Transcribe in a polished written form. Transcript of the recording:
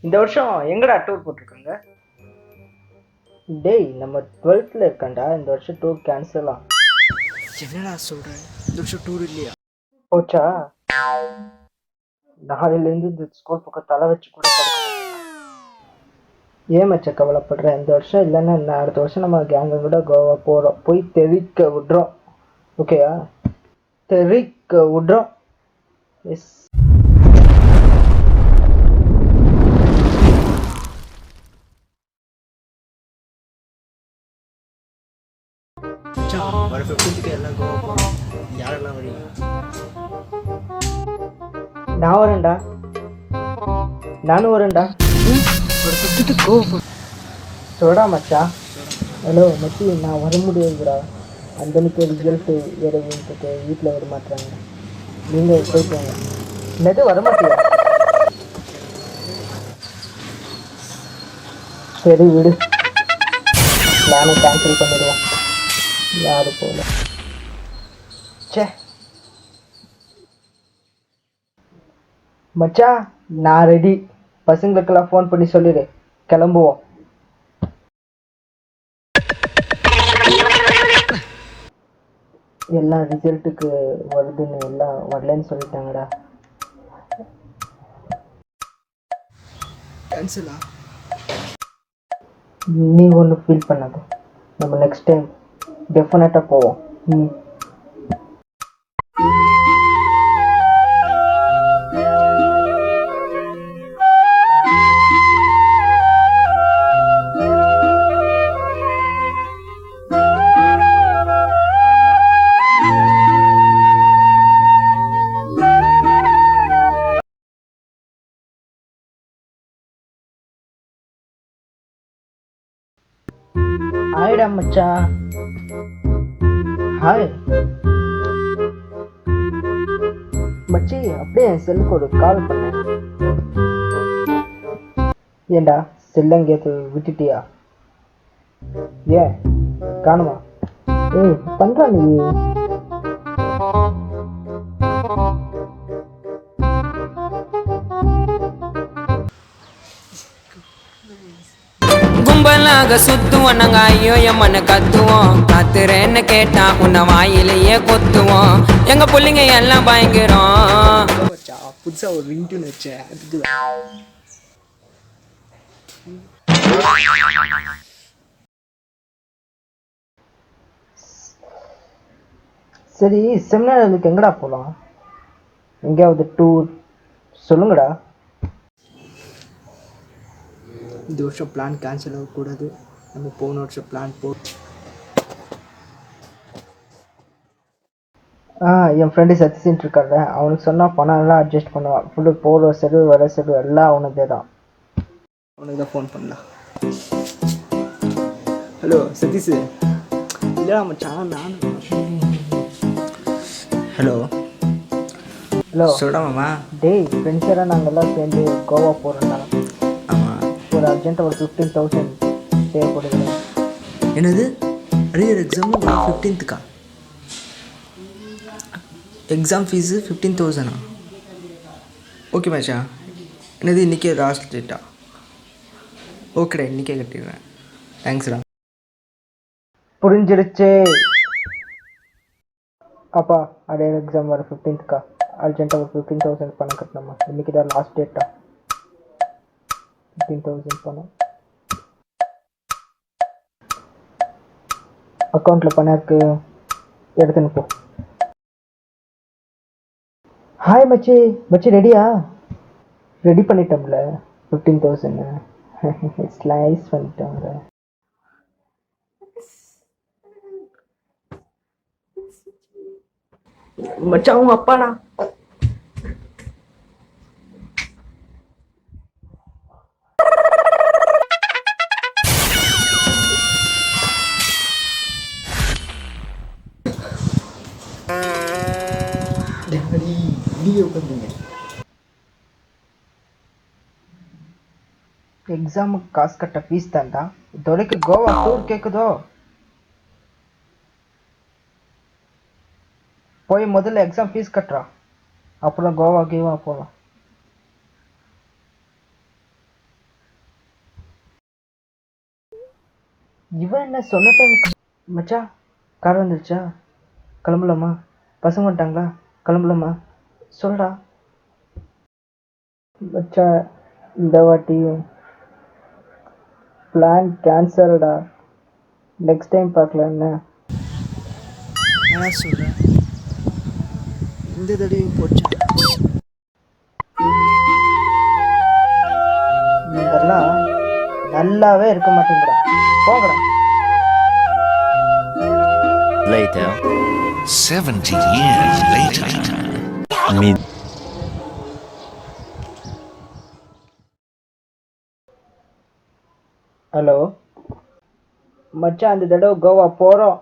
இந்த வருஷம் எங்கடா டூர் போட்டிருக்காங்க? டேய் நம்ம 12th இருக்கேன்டா. இந்த வருஷம் டூர் கேன்சலா. என்னடா சொல்ற? இந்த வருஷம் டூர் இல்லையா? போச்சா? நாளையிலேருந்து இந்த ஸ்கூல் பக்கம் தலை வச்சு கூட படுக்க மாட்டேன். ஏன் மச்ச கவலைப்படுற? இந்த வருஷம் இல்லைன்னா என்ன, அடுத்த வருஷம் நம்ம கேங்க கூட கோவா போகிறோம். போய் தெறிக்க விட்றோம். ஓகேயா? தெறிக்க விட்றோம். எஸ். மச்சான், வர 15க்கு எல்லாம் கோவா போகிறோம். யாரெல்லாம் வரீங்க? நான் வரேன்டா. நானும் வரேன்டா. வர 15க்கு கோவா போகிறோம். சொல்டா மச்சான். ஹலோ மச்சி, நான் வர முடியாதுடா. அந்தனுக்கு ரிசல்ட்டு வேறு வீட்டில் வர மாட்டாங்க. நீங்கள் போயிட்டு வாங்க. என்னது வர மாட்டியா? சரி விடு, நானும் கேன்சல் பண்ணிடுவோம். யாரு போல. சே மச்சான், நான் ரெடி. பசங்களுக்கெல்லாம் ஃபோன் பண்ணி சொல்லிடு, கிளம்புவோம். எல்லாம் ரிசல்ட்டுக்கு வருதுன்னு எல்லாம் வரலன்னு சொல்லிட்டாங்கடா. கேன்சலா? நீ ஒன்றும் ஃபீல் பண்ணாத. நம்ம நெக்ஸ்ட் டைம் டெஃபினட்டாக போவோம். ஹாய்டா மச்சான். ஹாய் மச்சி, அப்படியே என் செல்லுக்கு ஒரு கால் பண்ணேன். ஏண்டா செல்லங்கேத்து விட்டுட்டியா? ஏன் காணுமா? ஏய் பண்றா நீ. கும்பலாக சுத்துவோம் நாங்க, ஐயோ எம்மன்னு கத்துவோம். காத்துறேன்னு கேட்டா உன்னை வாயிலேயே கொத்துவோம். எங்க பிள்ளைங்க எல்லாம் பயங்கரம். மச்சான், புதுசா ஒரு ரிங்டோன் வச்சேன், அதுக்கு சரி, செமினாருக்கு எங்கடா போகலாம்? எங்கேயாவது டூர் சொல்லுங்கடா. இந்த வருஷம் பிளான் கேன்சல் ஆகக்கூடாது. நம்ம போன வருஷம் பிளான் என் ஃப்ரெண்டு சதீஷன் இருக்கார்ல, அவனுக்கு சொன்னால் பணம் எல்லாம் அட்ஜஸ்ட் பண்ணுவான். ஃபுல்லு போகிற செலவு வர செலவு எல்லாம் அவனுக்கே தான். அவனுக்கு தான் ஃபோன் பண்ணலாம். ஹலோ சதீஷ். இல்லைடா மச்சான், நான் ஹலோ ஹலோ சொல்டா மாமா. டேய், ஃப்ரெண்ட்ஸெல்லாம் நாங்கள் எல்லாம் சேர்ந்து கோவா போகிறோம்டா. ஆமாம். ஒரு அர்ஜென்ட்டாக ஒரு 15,000 தேவைப்படுது. என்னது? அரியர் எக்ஸாம் 15க்கா? Exam fees 15,000. ஓகே மச்சா. என்னது இன்றைக்கே லாஸ்ட் டேட்டா? ஓகேடா, இன்றைக்கே கட்டிடுறேன். தேங்க்ஸ்டா. புரிஞ்சிருச்சு அப்பா. அரியர் எக்ஸாம் வர 15க்கா? அர்ஜென்ட்டாக ஒரு 15,000 பணம் கட்டணுமா? இன்றைக்கி தான் லாஸ்ட் டேட்டா. 15,000 பணம் அக்கௌண்ட்டில் பணம் இருக்கு, எடுத்துன்னு போ. ஹாய் மச்சி. மச்சி ரெடியா? ரெடி பண்ணிட்டோம்ல 15,000. ஸ்லைஸ் பண்ணிட்டோம்ல. மச்சான் அவங்க அப்பாடா. எக்ஸாமுக்கு காசு கட்ட ஃபீஸ் தான்டா. இதுவரைக்கும் கோவா டூர் கேட்குதோ? போய் முதல்ல எக்ஸாம் ஃபீஸ் கட்டுறா, அப்புறம் கோவா கீவா போகலாம். இவன் என்ன சொன்ன டைம் மச்சான் கார் வந்துருச்சா? கிளம்பலாமா? பசங்க வந்துட்டாங்களா? கிளம்பலாமா? சொல்டா மச்சான். இந்த வாட்டியும் பிளான் கேன்சல்டா. நெக்ஸ்ட் டைம் பார்க்கலாம். என்ன என்ன சொல்கிறேன், இந்த தடவையும் போச்சா? நீங்கெல்லாம் நல்லாவே இருக்க மாட்டேங்கிறா. போங்கடா. Later. 70 years later. ஹலோ மச்சான், அந்த தடவை கோவா போகிறோம்.